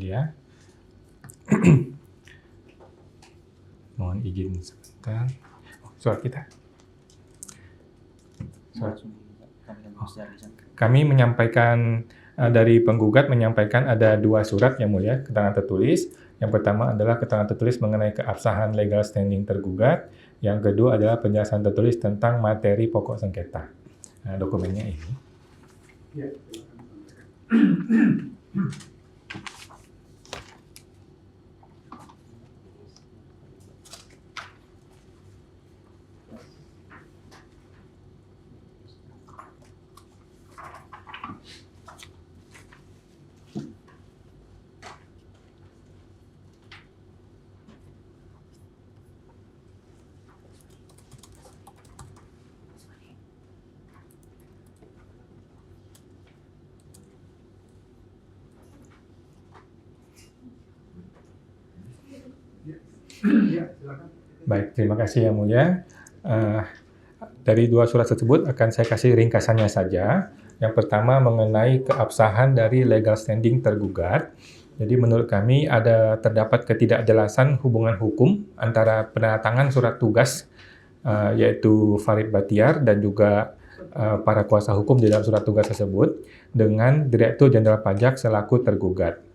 Mulia. Mohon izin sebentar. Surat kita. Kami menyampaikan dari penggugat menyampaikan ada 2 surat yang mulia, keterangan tertulis. Yang pertama adalah keterangan tertulis mengenai keabsahan legal standing tergugat. Yang kedua adalah penjelasan tertulis tentang materi pokok sengketa. Nah, dokumennya ini. Ya, Baik, terima kasih yang mulia. Dari 2 surat tersebut akan saya kasih ringkasannya saja. Yang pertama mengenai keabsahan dari legal standing tergugat. Jadi menurut kami terdapat ketidakjelasan hubungan hukum antara penandatangan surat tugas yaitu Farid Batiar dan juga para kuasa hukum di dalam surat tugas tersebut dengan Direktur Jenderal Pajak selaku tergugat.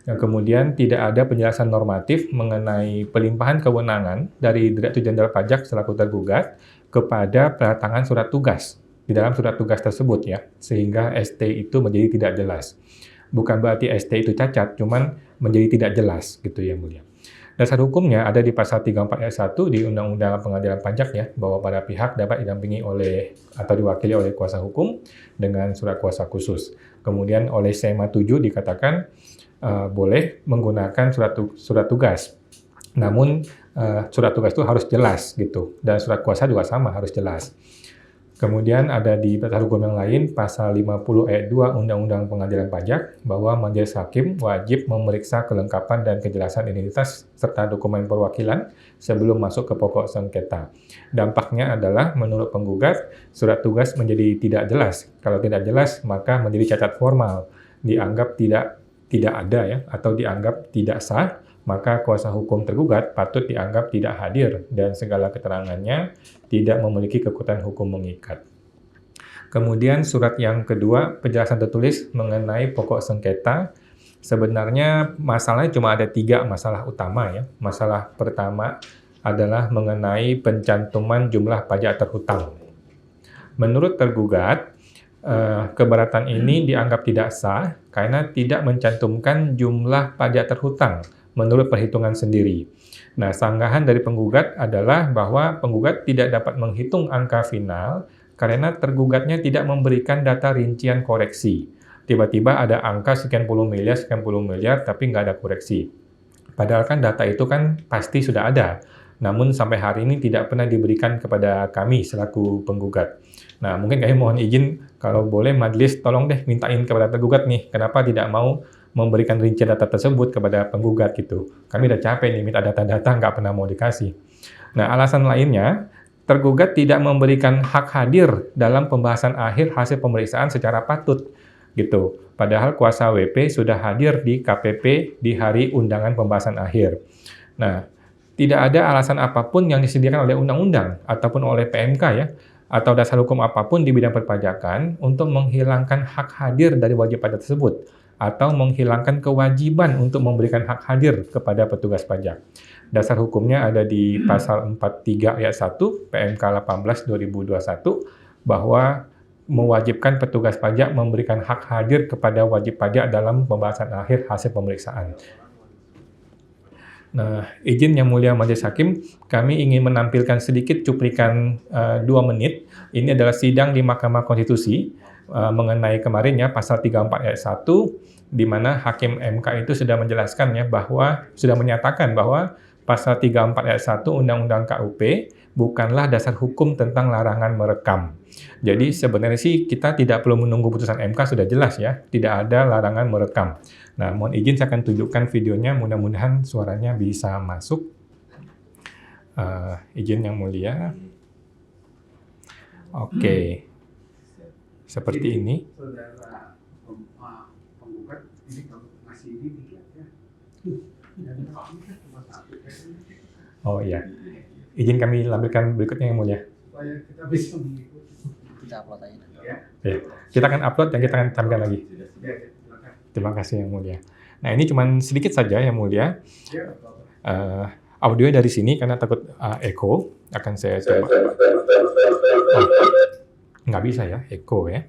Yang kemudian tidak ada penjelasan normatif mengenai pelimpahan kewenangan dari Direktur Jenderal Pajak selaku tergugat kepada penandatangan surat tugas di dalam surat tugas tersebut ya, sehingga ST itu menjadi tidak jelas. Bukan berarti ST itu cacat, cuman menjadi tidak jelas gitu ya mulia. Dasar hukumnya ada di pasal 34 ayat 1 di Undang-Undang Pengadilan Pajak ya, bahwa para pihak dapat didampingi oleh atau diwakili oleh kuasa hukum dengan surat kuasa khusus. Kemudian oleh SEMA 7 dikatakan boleh menggunakan surat tugas. Namun surat tugas itu harus jelas gitu, dan surat kuasa juga sama harus jelas. Kemudian ada di dasar hukum yang lain, pasal 50 ayat 2 Undang-Undang Pengadilan Pajak, bahwa majelis hakim wajib memeriksa kelengkapan dan kejelasan identitas serta dokumen perwakilan sebelum masuk ke pokok sengketa. Dampaknya adalah menurut penggugat, surat tugas menjadi tidak jelas. Kalau tidak jelas, maka menjadi cacat formal, dianggap tidak ada ya, atau dianggap tidak sah, maka kuasa hukum tergugat patut dianggap tidak hadir dan segala keterangannya tidak memiliki kekuatan hukum mengikat. Kemudian surat yang kedua, penjelasan tertulis mengenai pokok sengketa. Sebenarnya masalahnya cuma ada 3 masalah utama ya. Masalah pertama adalah mengenai pencantuman jumlah pajak terhutang. Menurut tergugat, keberatan ini dianggap tidak sah karena tidak mencantumkan jumlah pajak terhutang menurut perhitungan sendiri. Nah, sanggahan dari penggugat adalah bahwa penggugat tidak dapat menghitung angka final karena tergugatnya tidak memberikan data rincian koreksi. Tiba-tiba ada angka sekian puluh miliar, tapi nggak ada koreksi. Padahal kan data itu kan pasti sudah ada, namun sampai hari ini tidak pernah diberikan kepada kami selaku penggugat. Nah, mungkin kami mohon izin, kalau boleh majelis tolong deh mintain kepada tergugat nih, kenapa tidak mau memberikan rincian data tersebut kepada penggugat gitu. Kami udah capek nih minta data-data nggak pernah mau dikasih. Nah, alasan lainnya, tergugat tidak memberikan hak hadir dalam pembahasan akhir hasil pemeriksaan secara patut gitu. Padahal kuasa WP sudah hadir di KPP di hari undangan pembahasan akhir. Nah, tidak ada alasan apapun yang disediakan oleh undang-undang ataupun oleh PMK ya, atau dasar hukum apapun di bidang perpajakan untuk menghilangkan hak hadir dari wajib pajak tersebut atau menghilangkan kewajiban untuk memberikan hak hadir kepada petugas pajak. Dasar hukumnya ada di pasal 43 ayat 1 PMK 18/2021 bahwa mewajibkan petugas pajak memberikan hak hadir kepada wajib pajak dalam pembahasan akhir hasil pemeriksaan. Nah, izin yang mulia majelis hakim, kami ingin menampilkan sedikit cuplikan 2 menit. Ini adalah sidang di Mahkamah Konstitusi mengenai kemarin ya, pasal 34 ayat 1, di mana Hakim MK itu sudah menjelaskan ya, bahwa sudah menyatakan bahwa pasal 34 ayat 1 Undang-Undang KUP bukanlah dasar hukum tentang larangan merekam. Jadi sebenarnya sih kita tidak perlu menunggu putusan MK, sudah jelas ya, tidak ada larangan merekam. Nah, mohon izin saya akan tunjukkan videonya, mudah-mudahan suaranya bisa masuk. Izin yang mulia. Oke. Seperti ini. Saudara penggugat ini kalau masih ini dikit ya. Oh iya, izin kami lampirkan berikutnya Yang Mulia. Supaya kita bisa mengikuti. Kita upload aja. Ya, kita akan upload dan kita akan tampilkan lagi. Terima kasih Yang Mulia. Nah ini cuma sedikit saja Yang Mulia. Audio dari sini karena takut echo, akan saya coba. Nggak bisa ya, echo ya.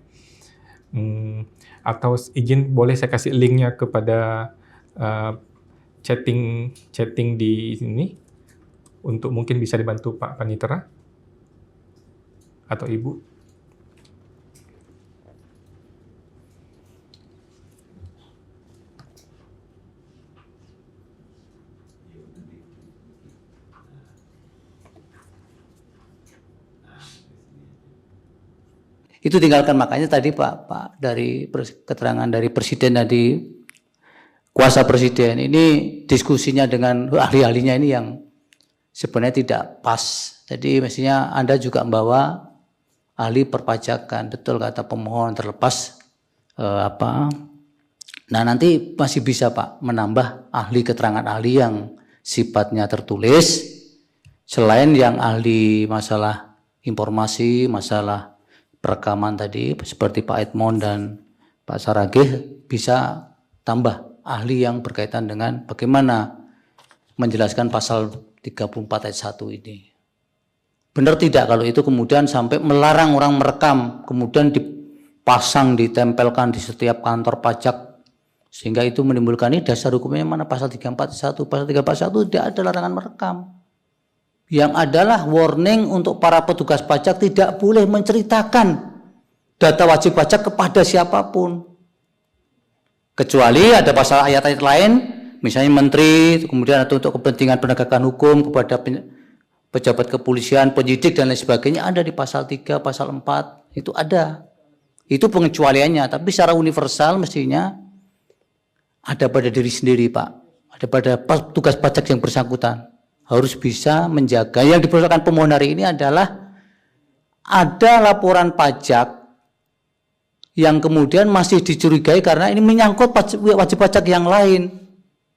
Atau izin boleh saya kasih linknya kepada chatting di sini untuk mungkin bisa dibantu Pak Panitera atau Ibu. Itu tinggalkan, makanya tadi Pak dari keterangan dari Presiden tadi, kuasa Presiden ini diskusinya dengan ahli-ahlinya ini yang sebenarnya tidak pas. Jadi mestinya Anda juga membawa ahli perpajakan, betul kata pemohon, terlepas Nah nanti masih bisa Pak menambah ahli keterangan ahli yang sifatnya tertulis, selain yang ahli masalah informasi, masalah perekaman tadi seperti Pak Edmond dan Pak Saragih, bisa tambah ahli yang berkaitan dengan bagaimana menjelaskan pasal 34 ayat 1 ini. Benar tidak kalau itu kemudian sampai melarang orang merekam, kemudian dipasang, ditempelkan di setiap kantor pajak, sehingga itu menimbulkan ini dasar hukumnya mana pasal 341, pasal 341 tidak ada larangan merekam. Yang adalah warning untuk para petugas pajak tidak boleh menceritakan data wajib pajak kepada siapapun. Kecuali ada pasal ayat-ayat lain, misalnya menteri, kemudian atau untuk kepentingan penegakan hukum kepada pejabat kepolisian, penyidik dan lain sebagainya, ada di pasal 3, pasal 4, itu ada. Itu pengecualiannya, tapi secara universal mestinya ada pada diri sendiri Pak, ada pada petugas pajak yang bersangkutan. Harus bisa menjaga. Yang diperlukan pemohon hari ini adalah ada laporan pajak yang kemudian masih dicurigai karena ini menyangkut wajib pajak yang lain.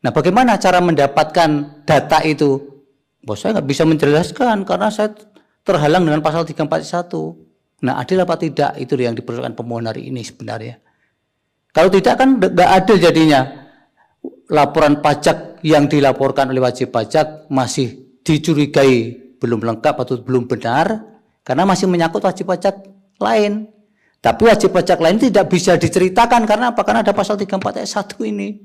Nah, bagaimana cara mendapatkan data itu? Bos saya nggak bisa menjelaskan karena saya terhalang dengan pasal 341. Nah, adil apa tidak? Itu yang diperlukan pemohon hari ini sebenarnya. Kalau tidak kan nggak adil jadinya. Laporan pajak yang dilaporkan oleh wajib pajak masih dicurigai belum lengkap atau belum benar karena masih menyangkut wajib pajak lain. Tapi wajib pajak lain tidak bisa diceritakan karena apa? Karena ada pasal 34 ayat 1 ini.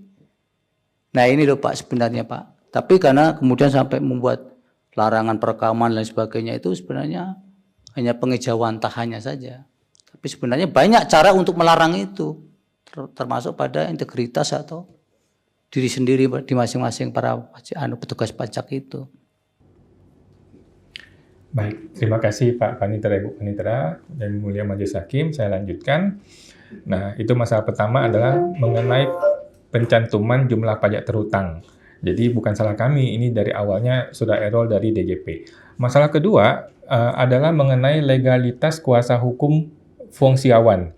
Nah ini loh Pak sebenarnya Pak. Tapi karena kemudian sampai membuat larangan perekaman dan sebagainya itu sebenarnya hanya pengejauhan tahannya saja. Tapi sebenarnya banyak cara untuk melarang itu. Termasuk pada integritas atau diri sendiri di masing-masing para petugas pajak itu. Baik, terima kasih Pak Panitera, Ibu Panitera, dan Mulia Majelis Hakim. Saya lanjutkan. Nah, itu masalah pertama adalah mengenai pencantuman jumlah pajak terhutang. Jadi bukan salah kami, ini dari awalnya sudah error dari DJP. Masalah kedua adalah mengenai legalitas kuasa hukum fungsiawan.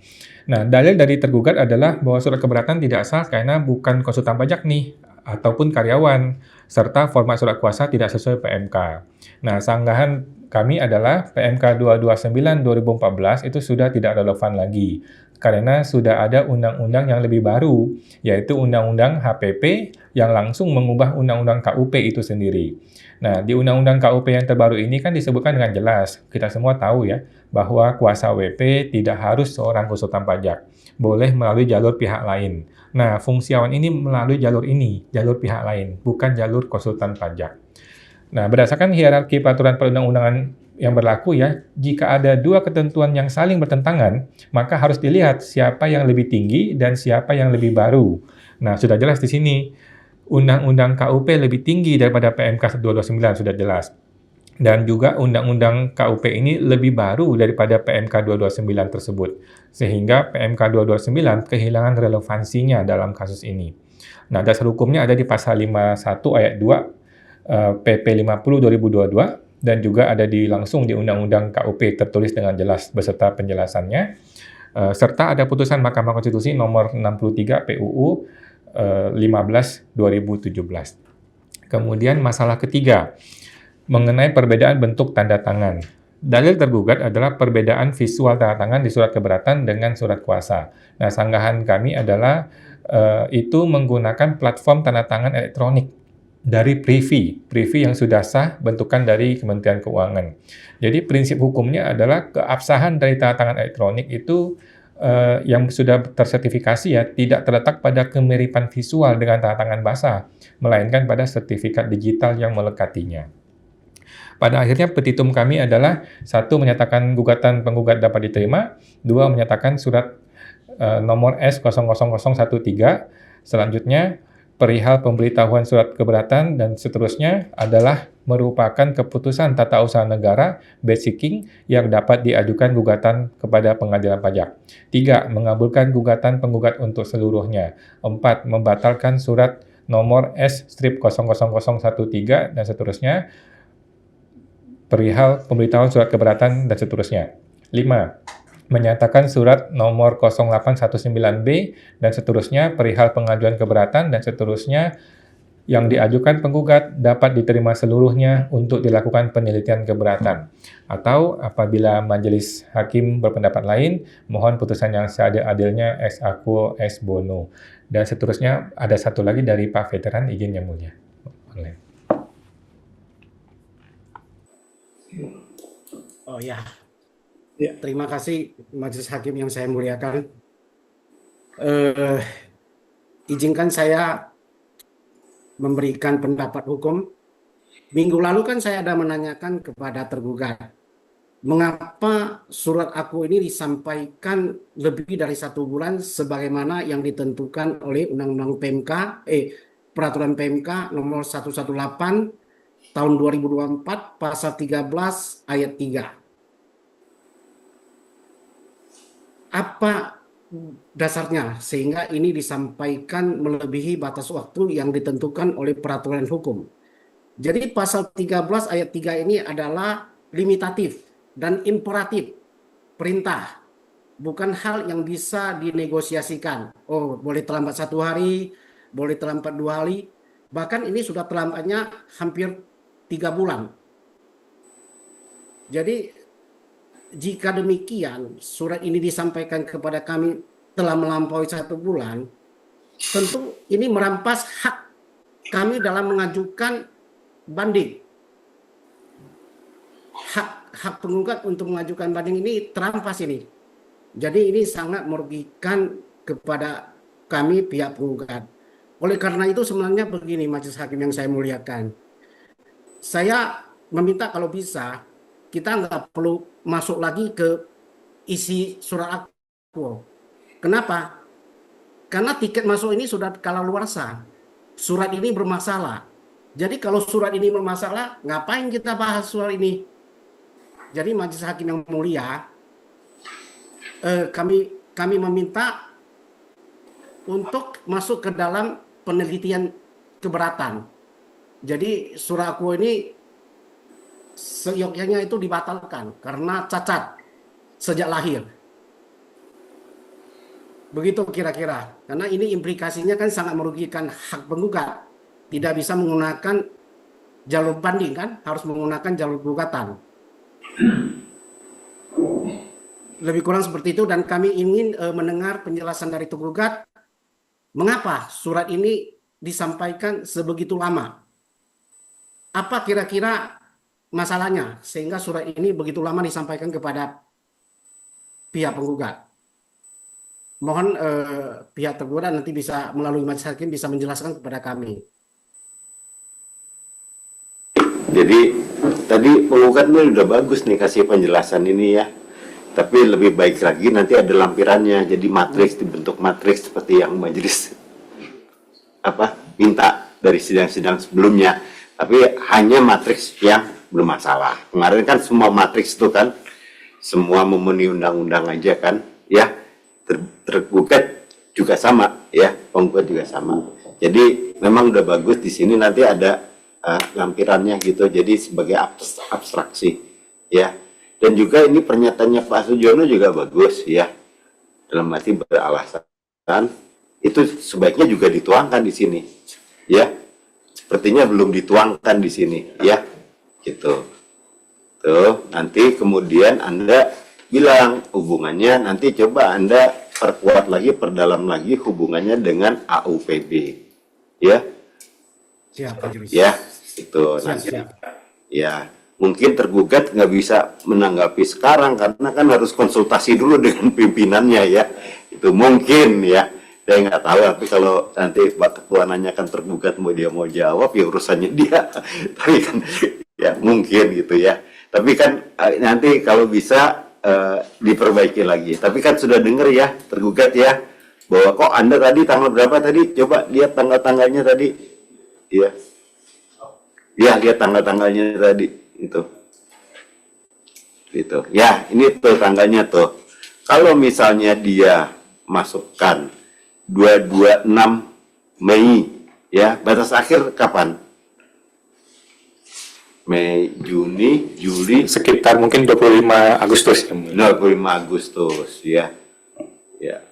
Nah, dalil dari tergugat adalah bahwa surat keberatan tidak sah karena bukan konsultan pajak nih, ataupun karyawan, serta format surat kuasa tidak sesuai PMK. Nah, sanggahan kami adalah PMK 229/2014 itu sudah tidak relevan lagi, karena sudah ada undang-undang yang lebih baru, yaitu Undang-Undang HPP yang langsung mengubah Undang-Undang KUP itu sendiri. Nah, di Undang-Undang KUP yang terbaru ini kan disebutkan dengan jelas, kita semua tahu ya, bahwa kuasa WP tidak harus seorang konsultan pajak, boleh melalui jalur pihak lain. Nah, fungsiawan ini melalui jalur ini, jalur pihak lain, bukan jalur konsultan pajak. Nah, berdasarkan hierarki peraturan perundang-undangan yang berlaku ya, jika ada dua ketentuan yang saling bertentangan, maka harus dilihat siapa yang lebih tinggi dan siapa yang lebih baru. Nah, sudah jelas di sini. Undang-Undang KUP lebih tinggi daripada PMK 229, sudah jelas. Dan juga Undang-Undang KUP ini lebih baru daripada PMK 229 tersebut. Sehingga PMK 229 kehilangan relevansinya dalam kasus ini. Nah, dasar hukumnya ada di pasal 51 ayat 2 PP 50 2022 dan juga ada langsung di Undang-Undang KUP tertulis dengan jelas beserta penjelasannya. Serta ada putusan Mahkamah Konstitusi nomor 63 PUU 15/2017. Kemudian masalah ketiga, mengenai perbedaan bentuk tanda tangan. Dalil tergugat adalah perbedaan visual tanda tangan di surat keberatan dengan surat kuasa. Nah, sanggahan kami adalah itu menggunakan platform tanda tangan elektronik dari Privy yang sudah sah bentukan dari Kementerian Keuangan. Jadi prinsip hukumnya adalah keabsahan dari tanda tangan elektronik itu yang sudah tersertifikasi ya tidak terletak pada kemiripan visual dengan tanda tangan basah, melainkan pada sertifikat digital yang melekatinya. Pada akhirnya petitum kami adalah 1. Menyatakan gugatan penggugat dapat diterima, 2. Menyatakan surat nomor S00013 selanjutnya perihal pemberitahuan surat keberatan dan seterusnya adalah merupakan keputusan tata usaha negara basiking yang dapat diajukan gugatan kepada pengadilan pajak. 3. Mengabulkan gugatan penggugat untuk seluruhnya. 4. Membatalkan surat nomor S/00013 dan seterusnya perihal pemberitahuan surat keberatan dan seterusnya. 5. Menyatakan surat nomor 0819B dan seterusnya perihal pengajuan keberatan dan seterusnya yang diajukan penggugat dapat diterima seluruhnya untuk dilakukan penelitian keberatan. Atau apabila majelis hakim berpendapat lain, mohon putusan yang seadil-adilnya ex aequo ex bono. Dan seterusnya ada satu lagi dari Pak Veteran, izin yang mulia. Oh ya. Ya, terima kasih Majelis Hakim yang saya muliakan. Izinkan saya memberikan pendapat hukum. Minggu lalu kan saya ada menanyakan kepada tergugat, mengapa surat aku ini disampaikan lebih dari 1 bulan sebagaimana yang ditentukan oleh Undang-Undang PMK, Peraturan PMK nomor 118 tahun 2024 pasal 13 ayat 3. Apa dasarnya sehingga ini disampaikan melebihi batas waktu yang ditentukan oleh peraturan hukum? Jadi pasal 13 ayat 3 ini adalah limitatif dan imperatif, perintah, bukan hal yang bisa dinegosiasikan. Oh, boleh terlambat 1 hari, boleh terlambat 2 hari, bahkan ini sudah terlambatnya hampir 3 bulan. Jadi jika demikian, surat ini disampaikan kepada kami telah melampaui 1 bulan, tentu ini merampas hak kami dalam mengajukan banding. Hak penggugat untuk mengajukan banding ini terampas ini. Jadi ini sangat merugikan kepada kami pihak penggugat. Oleh karena itu sebenarnya begini Majelis Hakim yang saya muliakan. Saya meminta kalau bisa kita nggak perlu masuk lagi ke isi surat aku. Kenapa? Karena tiket masuk ini sudah kadaluarsa. Surat ini bermasalah. Jadi kalau surat ini bermasalah, ngapain kita bahas surat ini? Jadi Majelis Hakim yang mulia, kami meminta untuk masuk ke dalam penelitian keberatan. Jadi surat aku ini seyogyanya itu dibatalkan karena cacat sejak lahir. Begitu kira-kira. Karena ini implikasinya kan sangat merugikan hak penggugat. Tidak bisa menggunakan jalur banding kan, harus menggunakan jalur gugatan. Lebih kurang seperti itu dan kami ingin mendengar penjelasan dari tergugat mengapa surat ini disampaikan sebegitu lama. Apa kira-kira masalahnya sehingga surat ini begitu lama disampaikan kepada pihak penggugat. Mohon pihak tergugat nanti bisa melalui Majelis Hakim bisa menjelaskan kepada kami. Jadi tadi penggugat ini udah bagus nih kasih penjelasan ini ya. Tapi lebih baik lagi nanti ada lampirannya. Jadi matriks dibentuk matriks seperti yang majelis minta dari sidang-sidang sebelumnya. Tapi hanya matriks yang bermasalah. Kemarin kan semua matriks itu kan semua memenuhi undang-undang aja kan ya. Tergugat juga sama ya, penggugat juga sama. Jadi memang udah bagus di sini nanti ada lampirannya gitu. Jadi sebagai abstraksi ya. Dan juga ini pernyataannya Pak Sujono juga bagus ya. Dalam arti beralasan itu sebaiknya juga dituangkan di sini, ya. Sepertinya belum dituangkan di sini, ya, gitu. Tuh, nanti kemudian Anda bilang hubungannya, nanti coba Anda perkuat lagi, perdalam lagi hubungannya dengan AUPB, ya. Siap, Pak Juris. Ya, itu Siap, nanti. siap. Ya, mungkin tergugat nggak bisa menanggapi sekarang karena kan harus konsultasi dulu dengan pimpinannya, ya. Itu mungkin, ya. Saya nggak tahu, tapi kalau nanti Pak Ketua nanyakan tergugat mau jawab, ya urusannya dia. Tapi kan, ya mungkin gitu ya. Tapi kan nanti kalau bisa diperbaiki lagi. Tapi kan sudah dengar ya, tergugat ya, bahwa kok Anda tadi tanggal berapa tadi? Coba lihat tanggal-tanggalnya tadi. Iya. Ya, lihat tanggal-tanggalnya tadi. Itu. Gitu. Ya, ini tuh tanggalnya tuh. Kalau misalnya dia masukkan 226 Mei, ya, batas akhir kapan? Mei, Juni, Juli, Sekitar mungkin 25 Agustus. 25 Agustus, ya. Ya.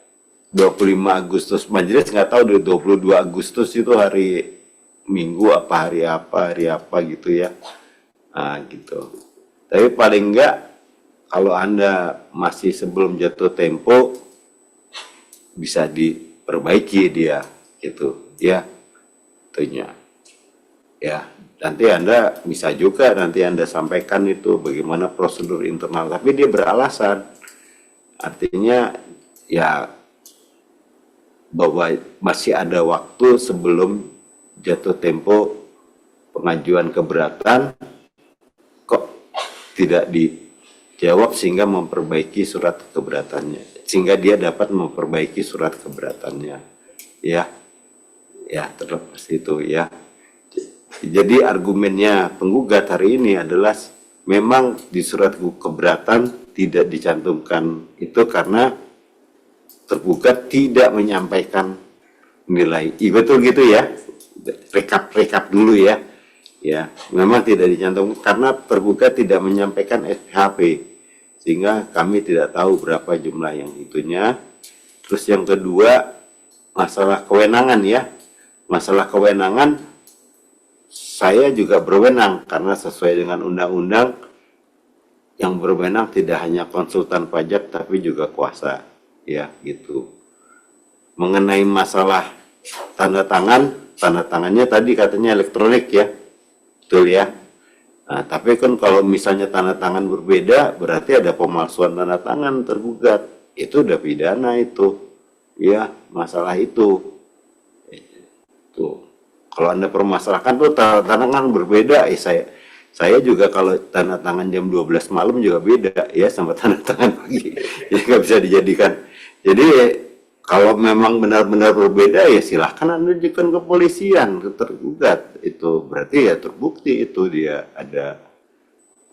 25 Agustus, majelis nggak tahu deh 22 Agustus itu hari Minggu apa hari apa gitu ya. Nah, gitu. Tapi paling enggak kalau Anda masih sebelum jatuh tempo bisa diperbaiki dia gitu, ya. Tentunya. Ya, nanti Anda bisa juga nanti Anda sampaikan itu bagaimana prosedur internal, tapi dia beralasan. Artinya ya bahwa masih ada waktu sebelum jatuh tempo pengajuan keberatan, kok tidak dijawab sehingga memperbaiki surat keberatannya, sehingga dia dapat memperbaiki surat keberatannya, ya, ya terlepas itu ya. Jadi argumennya penggugat hari ini adalah memang di surat keberatan tidak dicantumkan itu karena tergugat tidak menyampaikan nilai. Betul gitu ya. Rekap dulu ya. Ya, memang tidak dicantumkan karena tergugat tidak menyampaikan SPHP sehingga kami tidak tahu berapa jumlah yang itunya. Terus yang kedua masalah kewenangan ya. Masalah kewenangan saya juga berwenang karena sesuai dengan undang-undang yang berwenang tidak hanya konsultan pajak tapi juga kuasa, ya gitu. Mengenai masalah tanda tangannya tadi katanya elektronik ya, betul ya. Nah, tapi kan kalau misalnya tanda tangan berbeda berarti ada pemalsuan tanda tangan tergugat, itu udah pidana itu, ya masalah itu. Tuh. Kalau Anda permasalahkan tuh tanda tangan berbeda, saya juga kalau tanda tangan jam 12 malam juga beda ya sama tanda tangan pagi. Jadi nggak bisa dijadikan. Jadi kalau memang benar-benar berbeda ya silahkan Anda ajukan ke polisian, ke tergugat. Itu berarti ya terbukti itu dia ada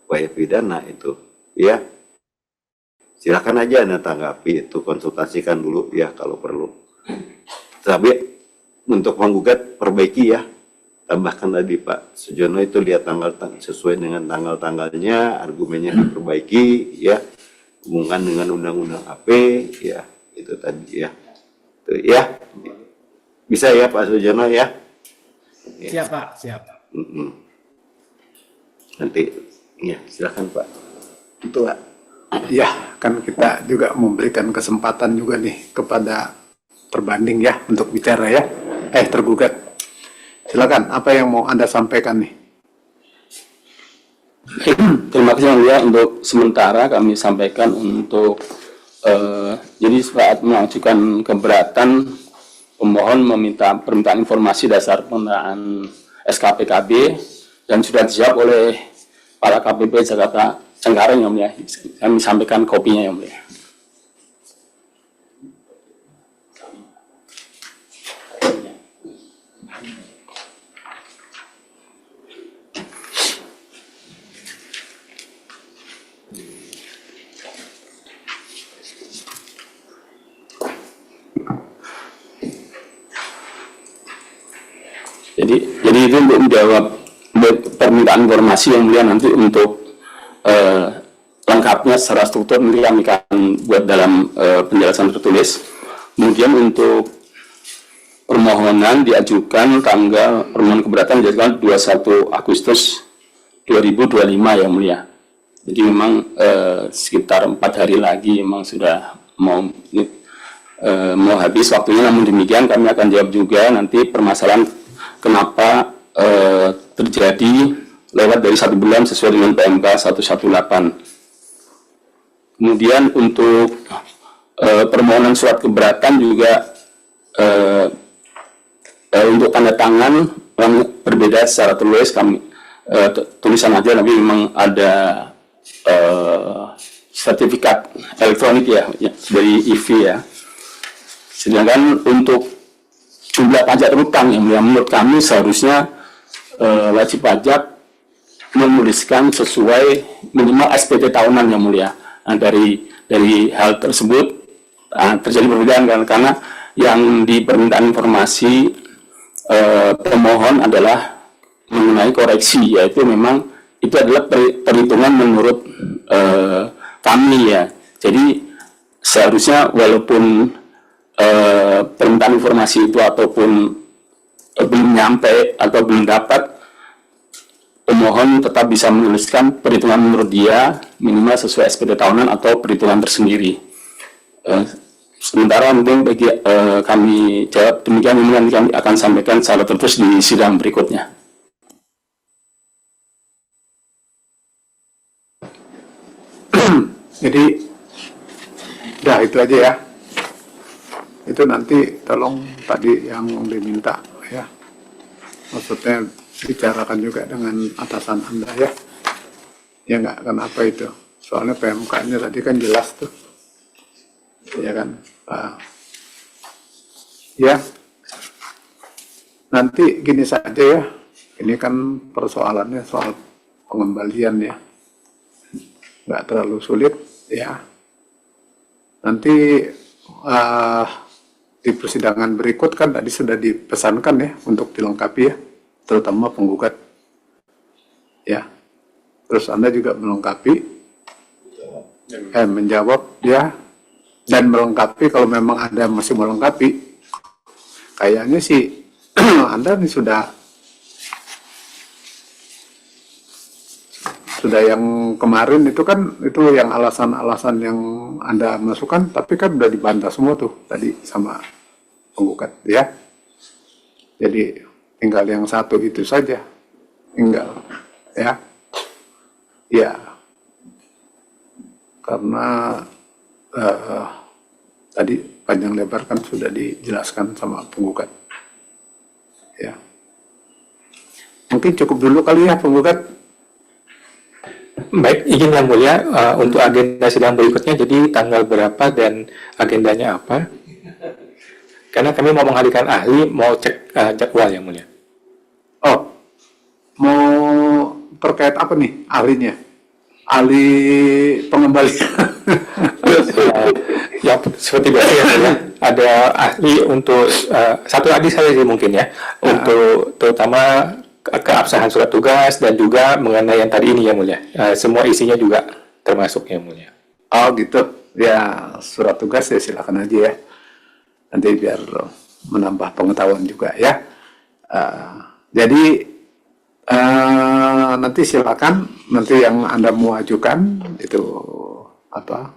upaya pidana itu. Ya. Silahkan aja Anda tanggapi itu, konsultasikan dulu ya kalau perlu. Tapi untuk menggugat perbaiki ya, tambahkan tadi Pak Sujono itu lihat tanggal sesuai dengan tanggal-tanggalnya, argumennya diperbaiki ya, hubungan dengan undang-undang AP ya, itu tadi ya. Itu ya. Bisa ya Pak Sujono ya? Siap Pak, siap. Nanti ya silakan Pak. Itu Pak. Ya, kan kita juga memberikan kesempatan juga nih kepada perbanding ya untuk bicara ya. Tergugat. Silakan, apa yang mau Anda sampaikan nih? Terima kasih Yang Mulia. Untuk sementara kami sampaikan untuk jadi saat mengajukan keberatan, pemohon meminta permintaan informasi dasar penggunaan SKPKB dan sudah dijawab oleh para KPP Jakarta Cengkareng Yang Mulia. Kami sampaikan kopinya Yang Mulia. Jadi itu untuk menjawab permintaan informasi Yang Mulia, nanti untuk lengkapnya secara struktur nanti kami akan buat dalam penjelasan tertulis. Kemudian untuk permohonan diajukan permohonan keberatan diajukan 21 Agustus 2025 ya mulia. Jadi memang sekitar 4 hari lagi memang sudah mau habis waktunya, namun demikian kami akan jawab juga nanti permasalahan kenapa terjadi lewat dari 1 bulan sesuai dengan PMK 118. Kemudian untuk permohonan surat keberatan juga untuk tanda tangan yang berbeda secara tulis kami tulisan aja, tapi memang ada sertifikat elektronik ya dari IV ya. Sedangkan untuk jumlah pajak terutang yang menurut kami seharusnya wajib pajak menuliskan sesuai minimal SPT tahunan yang mulia. Nah, dari hal tersebut terjadi perbedaan karena yang di permintaan informasi pemohon adalah mengenai koreksi, yaitu memang itu adalah perhitungan menurut kami ya. Jadi seharusnya walaupun permintaan informasi itu ataupun belum nyampe atau belum dapat, pemohon tetap bisa menuliskan perhitungan menurut dia minimal sesuai SPT tahunan atau perhitungan tersendiri. Sementara mungkin bagi kami jawab demikian, nanti kami akan sampaikan secara tertulis di sidang berikutnya. Jadi udah itu aja ya. Itu nanti tolong tadi yang diminta ya. Maksudnya bicarakan juga dengan atasan Anda ya. Ya nggak, kenapa itu? Soalnya PMK-nya tadi kan jelas tuh. Ya kan? Ya. Nanti gini saja ya. Ini kan persoalannya soal pengembalian ya. Nggak terlalu sulit ya. Nanti di persidangan berikut kan tadi sudah dipesankan ya untuk dilengkapi ya, terutama penggugat ya. Terus Anda juga melengkapi, menjawab ya, dan melengkapi kalau memang Anda masih melengkapi. Kayaknya sih Anda nih sudah yang kemarin itu kan, itu yang alasan-alasan yang Anda masukkan, tapi kan udah dibantah semua tuh tadi sama penggugat ya. Jadi tinggal yang satu itu saja, tinggal ya. Ya, karena tadi panjang lebar kan sudah dijelaskan sama penggugat ya. Mungkin cukup dulu kali ya penggugat. Baik, izin Yang Mulia, untuk agenda sidang berikutnya, jadi tanggal berapa dan agendanya apa? Karena kami mau menghadirkan ahli, mau cek jadwal Yang Mulia. Oh, mau terkait apa nih ahlinya? Ahli pengembalian. Ya, seperti biasa ya, Mulia. Ada ahli untuk, satu ahli saja sih mungkin ya, untuk terutama keabsahan surat tugas dan juga mengenai yang tadi ini Yang Mulia. Semua isinya juga termasuk Yang Mulia. Oh gitu, ya surat tugas ya silakan aja ya. Nanti biar menambah pengetahuan juga ya. Jadi nanti silakan, nanti yang Anda mau ajukan itu apa,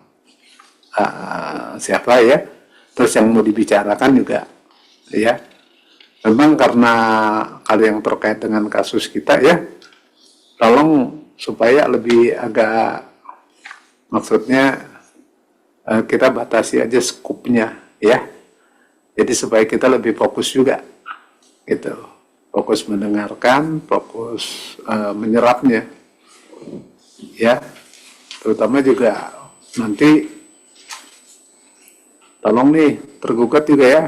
siapa ya. Terus yang mau dibicarakan juga ya. Memang karena hal yang terkait dengan kasus kita ya, tolong supaya lebih agak, maksudnya kita batasi aja skupnya ya. Jadi supaya kita lebih fokus juga gitu. Fokus mendengarkan, fokus menyerapnya ya. Terutama juga nanti tolong nih tergugat juga ya,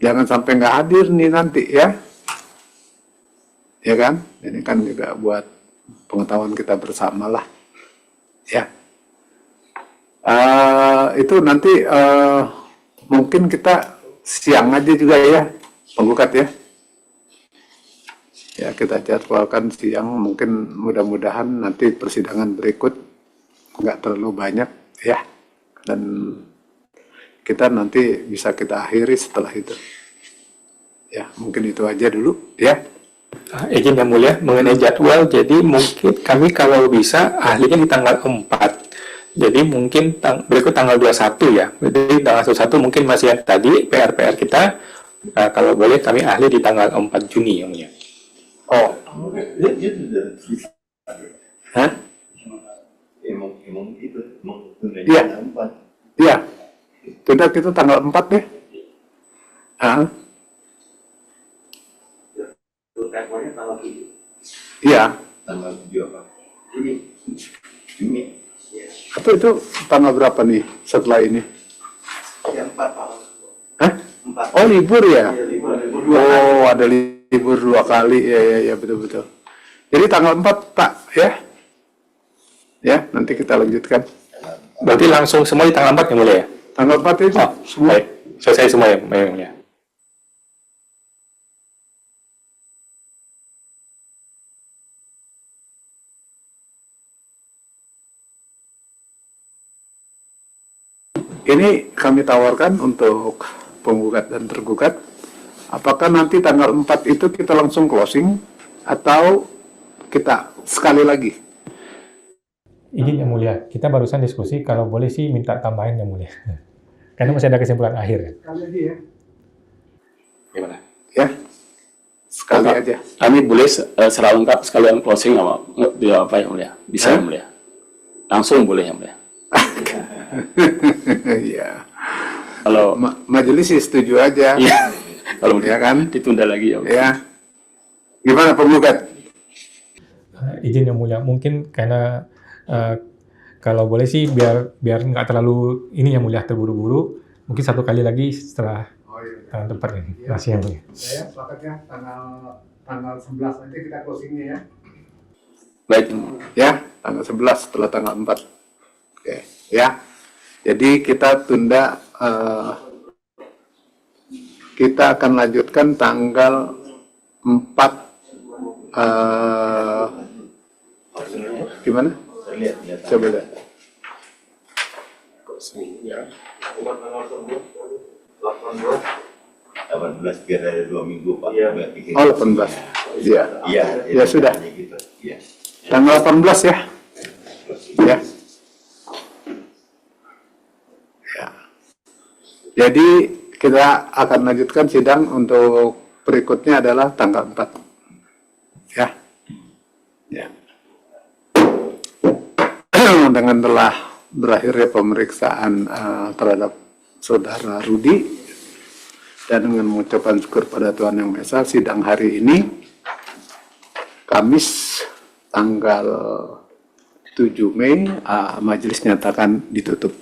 jangan sampai nggak hadir nih nanti ya. Ya kan? Ini kan juga buat pengetahuan kita bersama lah. Ya. Itu nanti mungkin kita siang aja juga ya, penggugat ya. Ya, kita jadwalkan siang, mungkin mudah-mudahan nanti persidangan berikut nggak terlalu banyak ya. Dan kita nanti bisa kita akhiri setelah itu Ya, mungkin itu aja dulu ya. Izin Yang Mulia, mengenai jadwal, jadi mungkin kami kalau bisa ahlinya di tanggal 4. Jadi mungkin berikut tanggal 21 ya. Jadi tanggal 21 mungkin masih yang tadi PR-PR kita. Kalau boleh kami ahli di tanggal 4 Juni Yang Mulia. Oh, hah? Iya. Iya. Tunda kita tanggal 4 deh. Ah. Iya. Tanggal 7 apa? Juni. Apa itu tanggal berapa nih setelah ini? Ya, 4 Pak. Hah? 4. Oh, libur ya? Libur Oh, ada libur 2 kali. Ya, betul-betul. Jadi tanggal 4, Pak, ya? Ya, nanti kita lanjutkan. Berarti langsung semua di tanggal 4 Yang Mulia ya? Tanggal 4 itu Oh, semua. baik. Selesai semua Yang Mulia. Ini kami tawarkan untuk penggugat dan tergugat. Apakah nanti tanggal 4 itu kita langsung closing atau kita sekali lagi? Izin Yang Mulia, kita barusan diskusi kalau boleh sih minta tambahin Yang Mulia. Karena masih ada kesimpulan akhir ya. Sekali lagi ya. Gimana? Ya, sekali Pak, aja. Kami boleh secara lengkap sekalian closing apa Yang Mulia? Bisa Yang Mulia? Langsung boleh Yang Mulia? Iya. Kalau Majelis sih setuju aja. iya, kalau Ya kan? ditunda lagi ya. Ya. Gimana penggugat? Izin Yang Mulia, mungkin karena kalau boleh sih biar nggak terlalu ini Yang Mulia terburu-buru, mungkin satu kali lagi setelah tanggal tepat ini. Terima kasih Yang Mulia. Saya sepakatnya tanggal 11 nanti kita closingnya ya. Baik. Ya, tanggal 11 setelah tanggal 4. Oke, ya. Jadi kita tunda, kita akan lanjutkan tanggal 4, gimana? Coba lihat. 18 biar ada 2 minggu Pak. Oh, 18. Iya. Iya. Ya sudah. Gitu. Iya. Tanggal 18 ya. Ya. Ya. Jadi kita akan lanjutkan sidang untuk berikutnya adalah tanggal 4. Ya. Ya. Dengan telah berakhirnya pemeriksaan terhadap Saudara Rudi dan dengan mengucapkan syukur pada Tuhan Yang Maha Esa, sidang hari ini Kamis tanggal 7 Mei majelis nyatakan ditutup.